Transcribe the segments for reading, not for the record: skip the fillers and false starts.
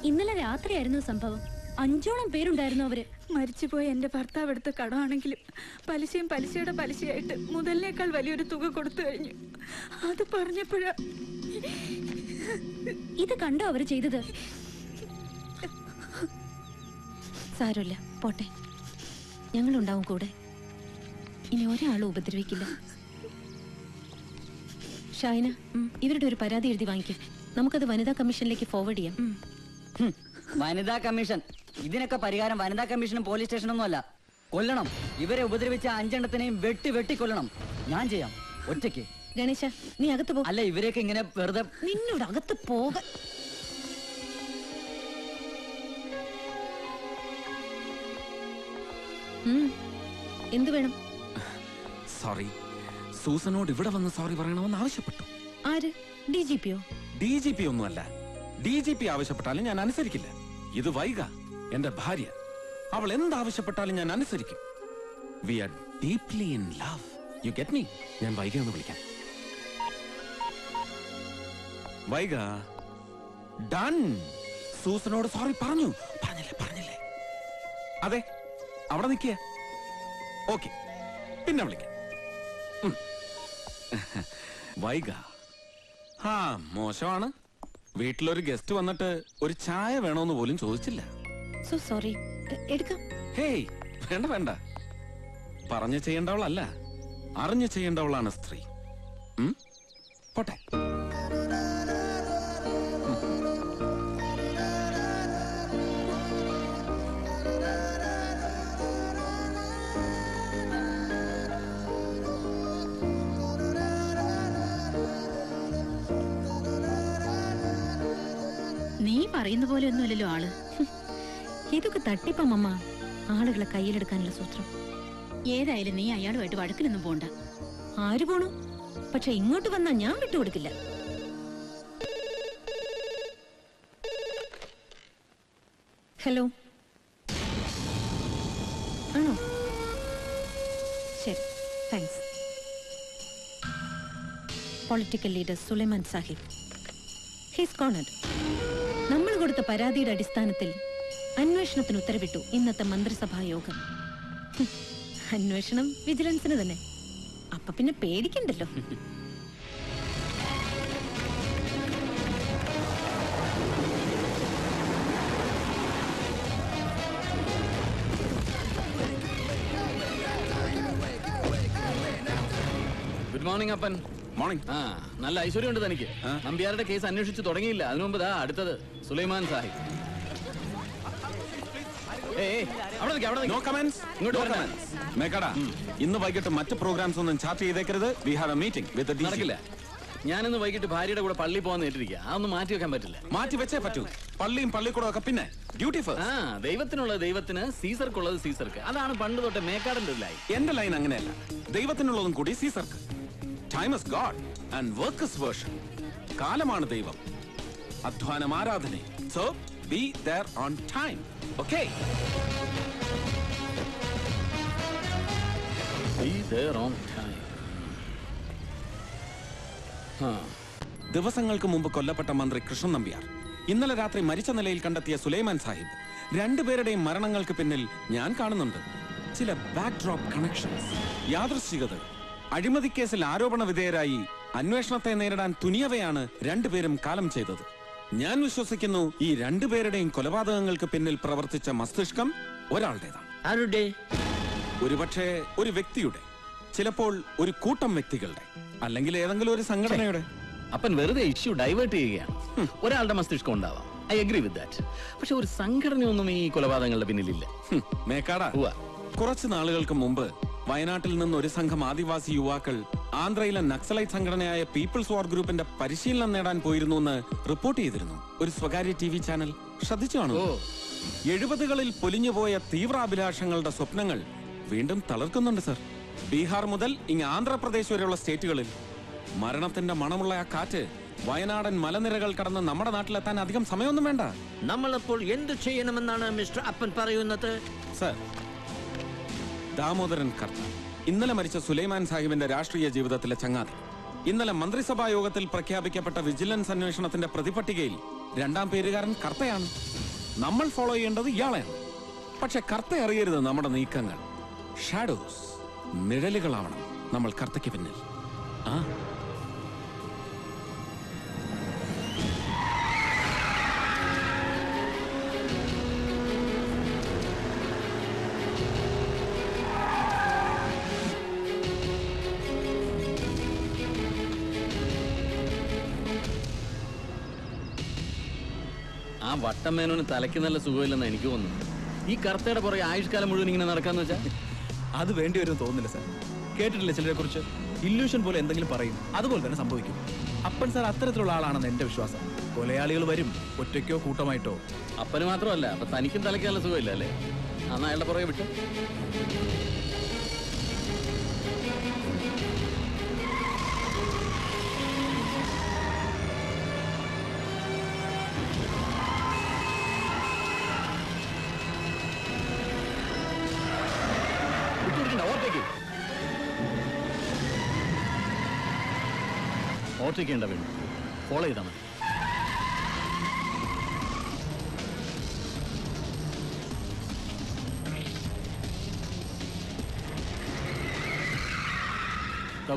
ഇന്നലെ രാത്രിയായിരുന്നു സംഭവം. 5ഓളം പേരുണ്ടായിരുന്നു. അവര് മരിച്ചുപോയ എന്റെ ഭർത്താവ് എടുത്ത കടമാണെങ്കിലും പലിശയും പലിശയുടെ പലിശയായിട്ട് മുതലിനേക്കാൾ വലിയൊരു തുക കൊടുത്തു കഴിഞ്ഞു. അത് പറഞ്ഞപ്പോഴാ. ഇത് കണ്ടോ അവര് ചെയ്തത്? സാരമില്ല, പോട്ടെ, ഞങ്ങളുണ്ടാവും കൂടെ. ഇനി ഒരാളും ഉപദ്രവിക്കില്ല. ഷൈന, ഇവരുടെ ഒരു പരാതി എഴുതി വാങ്ങിക്കും. നമുക്കത് വനിതാ കമ്മീഷനിലേക്ക് ഫോർവേഡ് ചെയ്യാം. വനിതാ കമ്മീഷൻ? ഇതിനൊക്കെ പരിഹാരം വനിതാ കമ്മീഷനും പോലീസ് സ്റ്റേഷനൊന്നും അല്ല. കൊല്ലണം. ഇവരെ ഉപദ്രവിച്ച 5 എണ്ണത്തിനെയും വെട്ടി കൊല്ലണം. ഞാൻ ചെയ്യാം, ഒറ്റയ്ക്ക്. ഗണേശ, നീ അകത്ത് പോ. അല്ല, ഇവരെയൊക്കെ ഇങ്ങനെ വെറുതെ. നിന്നോട് അകത്ത് പോക. എന്ത് വേണം? സോറി, സൂസനോട് ഇവിടെ വന്ന് സോറി പറയണമെന്ന് ആവശ്യപ്പെട്ടു. ആര്? DGPയോ? DGP ഒന്നുമല്ല. DGP ആവശ്യപ്പെട്ടാലും ഞാൻ അനുസരിക്കില്ല. ഇത് വൈഗ, എന്റെ ഭാര്യ. അവൾ എന്താവശ്യപ്പെട്ടാലും ഞാൻ അനുസരിക്കും. We are deeply in love. You get me? ഞാൻ വൈഗ ഒന്ന് വിളിക്കാം. വൈഗ, ഡൺ. സൂസനോട് സോറി പറഞ്ഞില്ലേ? അതെ, അവിടെ നിൽക്കുക. ഓക്കെ, പിന്നെ വിളിക്കാം. വൈഗ, മോശമാണ്. വീട്ടിലൊരു ഗസ്റ്റ് വന്നിട്ട് ഒരു ചായ വേണോന്ന് പോലും ചോദിച്ചില്ല. So sorry. എടുക്കാം. ഹേയ്, വേണ്ട. പറഞ്ഞു ചെയ്യേണ്ടവളല്ല, അറിഞ്ഞു ചെയ്യേണ്ടവളാണ് സ്ത്രീ. പോട്ടെ. നീ പറയുന്ന പോലെ ഒന്നുമല്ലല്ലോ ആള്. ഇതൊക്കെ തട്ടിപ്പമ്മ. ആളുകളെ കയ്യിലെടുക്കാനുള്ള സൂത്രം. ഏതായാലും നീ അയാളുമായിട്ട് വഴക്കിനൊന്നും പോണ്ട. ആര് പോണു? പക്ഷെ ഇങ്ങോട്ട് വന്നാ ഞാൻ വിട്ടുകൊടുക്കില്ല. ഹലോ, ആണോ? ശരി, thanks. Political leader Sulaiman Sahib, he's cornered. നമ്മൾ കൊടുത്ത പരാതിയുടെ അടിസ്ഥാനത്തിൽ അന്വേഷണത്തിന് ഉത്തരവിട്ടു ഇന്നത്തെ മന്ത്രിസഭാ യോഗം. അന്വേഷണം വിജിലൻസിന് തന്നെ. അപ്പൊ പിന്നെ പേടിക്കണ്ടല്ലോ. ഗുഡ് മോർണിംഗ് അപ്പൻ. മോർണിംഗ്. നല്ല ഐശ്വര്യമുണ്ട് തനിക്ക്. നമ്പ്യാരുടെ കേസ് അന്വേഷിച്ചു തുടങ്ങിയില്ല. അതിനു മുമ്പ് അടുത്തത് സുലൈമാൻ സാഹിബ്. ഇന്ന് വൈകിട്ട് മറ്റ് പ്രോഗ്രാംസ് ഒന്നും ചാർട്ട് ചെയ്തേക്കരുത്. We have a meeting with the നടക്കില്ല. ഞാനിന്ന് വൈകിട്ട് ഭാര്യയുടെ കൂടെ പള്ളി പോകാൻ നേരിട്ടിരിക്കുക. അതൊന്നും മാറ്റി വെക്കാൻ പറ്റില്ല. മാറ്റി വെച്ചേ പറ്റൂ. പള്ളിയും പള്ളിക്കൂടം ഒക്കെ പിന്നെ ഡ്യൂട്ടി ഫസ്റ്റ്. ദൈവത്തിനുള്ളത് ദൈവത്തിന്, സീസർക്കുള്ളത് സീസർക്ക്. അതാണ് പണ്ട് തൊട്ട് മേക്കാടന്റെ ലൈൻ. എന്റെ ലൈൻ അങ്ങനെയല്ല. ദൈവത്തിനുള്ളതും കൂടി സീസർക്ക്. Time is God and work is worship. കാലമാണ് ദൈവം, അധ്വാനം ആരാധന. So be there on time. Okay? Be there on time. ദിവസങ്ങൾക്ക് മുമ്പ് കൊല്ലപ്പെട്ട മന്ത്രി കൃഷ്ണൻ നമ്പ്യാർ, ഇന്നലെ രാത്രി മരിച്ച നിലയിൽ കണ്ടെത്തിയ സുലൈമാൻ സാഹിബ്, രണ്ടുപേരുടെയും മരണങ്ങൾക്ക് പിന്നിൽ ഞാൻ കാണുന്നുണ്ട് ചില ബാക്ക്ഡ്രോപ്പ് കണക്ഷൻസ്, യാദൃശ്ചികതകൾ. അഴിമതിക്കേസിൽ ആരോപണ വിധേയരായി അന്വേഷണത്തെ നേരിടാൻ തുനിയവയാണ് രണ്ടുപേരും കാലം ചെയ്തത്. ഞാൻ വിശ്വസിക്കുന്നു ഈ രണ്ടുപേരുടെയും കൊലപാതകങ്ങൾക്ക് പിന്നിൽ പ്രവർത്തിച്ച മസ്തിഷ്കം ഒരാളുടേതാണ്. ഒരുപക്ഷെ ഒരു വ്യക്തിയുടെ, ചിലപ്പോൾ ഒരു കൂട്ടം വ്യക്തികളുടെ, അല്ലെങ്കിൽ ഏതെങ്കിലും ഒരു സംഘടനയുടെ. അപ്പൻ വെറുതെ ഇഷ്യൂ ഡൈവേർട്ട് ചെയ്യുകയാണ്. ഒരാളുടെ മസ്തിഷ്കം ഉണ്ടാവാം, ഐ അഗ്രി വിത്ത് ദാറ്റ്. പക്ഷെ ഒരു സംഘടനയൊന്നും ഈ കൊലപാതകങ്ങളുടെ പിന്നിലില്ല. മേക്കാടാ, കുറച്ചു നാളുകൾക്ക് മുമ്പ് വയനാട്ടിൽ നിന്ന് ഒരു സംഘം ആദിവാസി യുവാക്കൾ ആന്ധ്രയിലെ നക്സലൈറ്റ് സംഘടനയായ പീപ്പിൾസ് വാർ ഗ്രൂപ്പിന്റെ പരിശീലനം നേടാൻ പോയിരുന്നു എന്ന് റിപ്പോർട്ട് ചെയ്തിരുന്നു ഒരു സ്വകാര്യ TV ചാനൽ. ശ്രദ്ധിച്ചു കാണും. 70കളിൽ പൊലിഞ്ഞുപോയ തീവ്രാഭിലാഷങ്ങളുടെ സ്വപ്നങ്ങൾ വീണ്ടും തളർക്കുന്നുണ്ട് സർ. ബീഹാർ മുതൽ ഇങ്ങ് ആന്ധ്രാപ്രദേശ് വരെയുള്ള സ്റ്റേറ്റുകളിൽ മരണത്തിന്റെ മണമുള്ള ആ കാറ്റ് വയനാടൻ മലനിരകൾ കടന്ന് നമ്മുടെ നാട്ടിലെത്താൻ അധികം സമയമൊന്നും വേണ്ട. നമ്മളപ്പോൾ എന്ത് ചെയ്യണമെന്നാണ് മിസ്റ്റർ അപ്പൻ പറയുന്നത്? സർ, ദാമോദരൻ കർത്ത, ഇന്നലെ മരിച്ച സുലൈമാൻ സാഹിബിന്റെ രാഷ്ട്രീയ ജീവിതത്തിലെ ചങ്ങാതി. ഇന്നലെ മന്ത്രിസഭാ യോഗത്തിൽ പ്രഖ്യാപിക്കപ്പെട്ട വിജിലൻസ് അന്വേഷണത്തിന്റെ പ്രതിപട്ടികയിൽ 2ാം പേരുകാരൻ കർത്തയാണ്. നമ്മൾ ഫോളോ ചെയ്യേണ്ടത് ഇയാളെയാണ്. പക്ഷെ കർത്ത അറിയരുത് നമ്മുടെ നീക്കങ്ങൾ. ഷാഡോസ്, നിഴലുകളാവണം നമ്മൾ കർത്തയ്ക്ക് പിന്നിൽ. ആ വട്ടമേനോന് തലയ്ക്ക് നല്ല സുഖമില്ലെന്ന് എനിക്ക് തോന്നുന്നു. ഈ കർത്തയുടെ പുറകെ ആയുഷ്കാലം മുഴുവൻ ഇങ്ങനെ നടക്കാന്ന് വെച്ചാൽ അത് വേണ്ടി വരും തോന്നുന്നില്ല സാർ. കേട്ടിട്ടില്ല ചിലരെ കുറിച്ച് ഇല്യൂഷൻ പോലെ എന്തെങ്കിലും പറയും, അതുപോലെ തന്നെ സംഭവിക്കും. അപ്പൻ സാർ അത്തരത്തിലുള്ള ആളാണെന്ന് എന്റെ വിശ്വാസം. കൊലയാളികൾ വരും, ഒറ്റയ്ക്കോ കൂട്ടമായിട്ടോ. അപ്പന് മാത്രമല്ല, അപ്പൊ തനിക്കും തലയ്ക്ക് നല്ല സുഖമില്ല അല്ലേ? അന്ന് അയാളുടെ പുറകെ വിട്ടു. ഓർത്തിക്കേണ്ട വേണം, ഫോളോ ചെയ്താൽ മതി.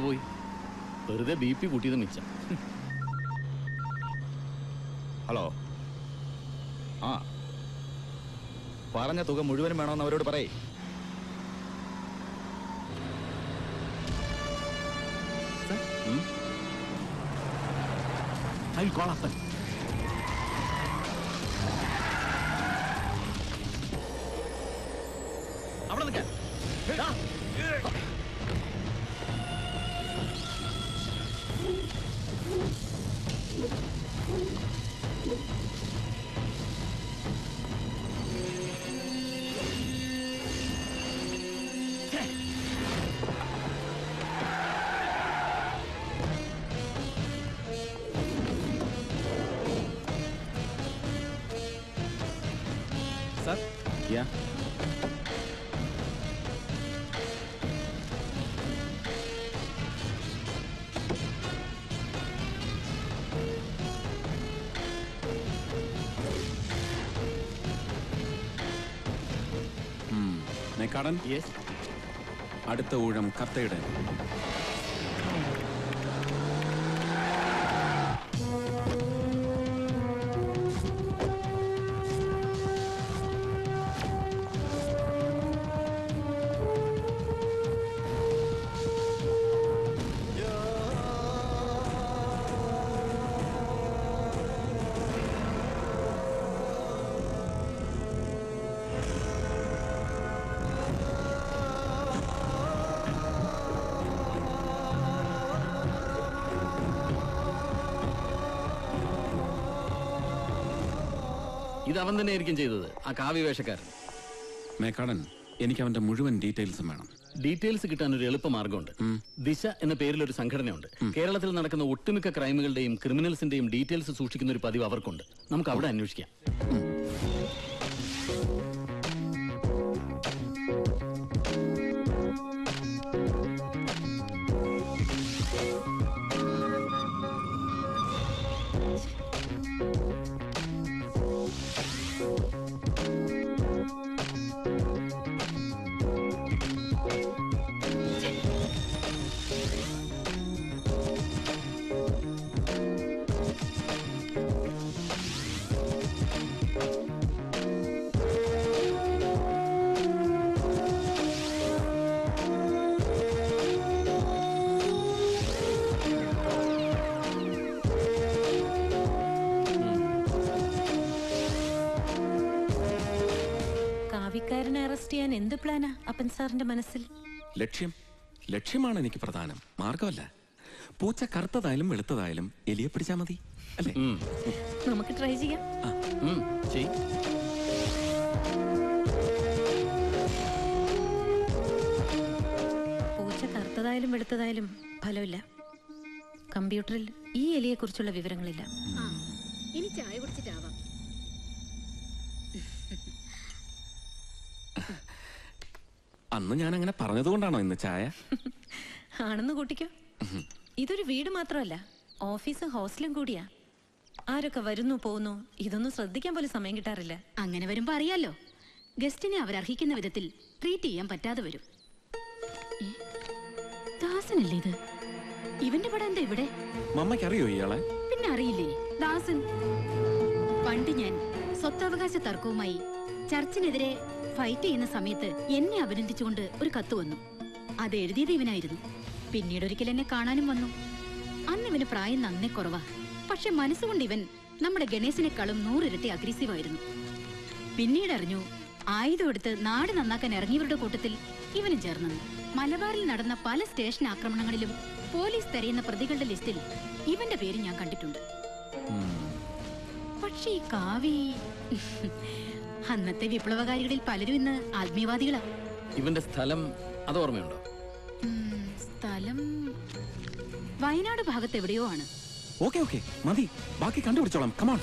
പോയി വെറുതെ BP കൂട്ടിയത് മിച്ചം. ഹലോ, ആ പറഞ്ഞ തുക മുഴുവനും വേണമെന്ന് അവരോട് പറയേ. I'll call up. അവിടെ നിൽക്കാൻ. Sir, Yeah. മേക്കാടൻ, Yes. അടുത്ത ഊഴം കർത്തയുടെ. ഇത് അവൻ തന്നെ ആയിരിക്കും ചെയ്തത്, ആ കാവ്യ വേഷക്കാരൻ. മേക്കാടൻ, എനിക്ക് അവന്റെ മുഴുവൻ ഡീറ്റെയിൽസും വേണം. ഡീറ്റെയിൽസ് കിട്ടാൻ ഒരു എളുപ്പ മാർഗമുണ്ട്. ദിശ എന്ന പേരിൽ ഒരു സംഘടനയുണ്ട്. കേരളത്തിൽ നടക്കുന്ന ഒട്ടുമിക്ക ക്രൈമുകളുടെയും ക്രിമിനൽസിന്റെയും ഡീറ്റെയിൽസ് സൂക്ഷിക്കുന്ന ഒരു പതിവ് അവർക്കുണ്ട്. നമുക്ക് അവിടെ അന്വേഷിക്കാം. കാവ്യക്കാരനെ അറസ്റ്റ് ചെയ്യാൻ എന്ത് പ്ലാനാ അപ്പൻ സാറിന്റെ മനസ്സിൽ? ലക്ഷ്യമാണ് എനിക്ക് പ്രധാനം, മാർഗമല്ല. പൂച്ച കറുത്തതായാലും വെളുത്തതായാലും എലിയെ പിടിച്ചാ മതി അല്ലേ? നമുക്ക് ട്രൈ ചെയ്യാം. പൂച്ച കറുത്തതായാലും വെളുത്തതായാലും ഫലമില്ല. കമ്പ്യൂട്ടറിൽ ഈ എലിയെ കുറിച്ചുള്ള വിവരങ്ങളില്ല. ഇനി ചായ കുടിച്ചിട്ടാവാം. അന്ന് ഞാൻ അങ്ങനെ പറഞ്ഞതുകൊണ്ടാണോ ഇന്ന് ചായ? ആണെന്ന് കൂട്ടിക്കോ. ഇതൊരു വീട് മാത്രമല്ല, ഓഫീസും ഹോസ്റ്റലും കൂടിയാ. ആരൊക്കെ വരുന്നു പോകുന്നു ഇതൊന്നും ശ്രദ്ധിക്കാൻ പോലും സമയം കിട്ടാറില്ല. അങ്ങനെ വരുമ്പോ അറിയാലോ, ഗസ്റ്റിനെ അവരർഹിക്കുന്ന വിധത്തിൽ ട്രീറ്റ് ചെയ്യാൻ പറ്റാതെ വരും. ദാസനല്ലേ ഇത്? ഇവന്റെ പടം എന്താ ഇവിടെ? മമ്മയ്ക്ക് അറിയോ ഇയാളെ? പിന്നെ അറിയില്ലേ, ദാസൻ. പണ്ട് ഞാൻ സ്വത്തവകാശ തർക്കവുമായി ചർച്ചിനെതിരെ ഫൈറ്റ് ചെയ്യുന്ന സമയത്ത് എന്നെ അഭിനന്ദിച്ചുകൊണ്ട് ഒരു കത്ത് വന്നു. അത് എഴുതിയത് ഇവനായിരുന്നു. പിന്നീട് ഒരിക്കൽ എന്നെ കാണാനും വന്നു. അന്ന് ഇവന് പ്രായം നന്നേ കുറവാ. പക്ഷെ മനസ്സുകൊണ്ട് ഇവൻ നമ്മുടെ ഗണേശിനെക്കാളും 100 ഇരട്ടി അഗ്രസീവ് ആയിരുന്നു. പിന്നീട് അറിഞ്ഞു, ആയുധം എടുത്ത് നാട് നന്നാക്കാൻ ഇറങ്ങിയവരുടെ കൂട്ടത്തിൽ ഇവനും ചേർന്നു. മലബാറിൽ നടന്ന പല സ്റ്റേഷൻ ആക്രമണങ്ങളിലും പോലീസ് തെരയുന്ന പ്രതികളുടെ ലിസ്റ്റിൽ ഇവന്റെ പേര് ഞാൻ കണ്ടിട്ടുണ്ട്. പക്ഷേ ഈ കാവി, അന്നത്തെ വിപ്ലവകാരികളിൽ പലരും ഇന്ന് ആത്മീയവാദികളാ. ഇവന്റെ സ്ഥലം അത് ഓർമ്മയുണ്ടോ? സ്ഥലം വയനാട് ഭാഗത്ത് എവിടെയോ ആണ്. ഓക്കെ ഓക്കെ മതി, ബാക്കി കണ്ടുപിടിച്ചോളാം. കമോൺ.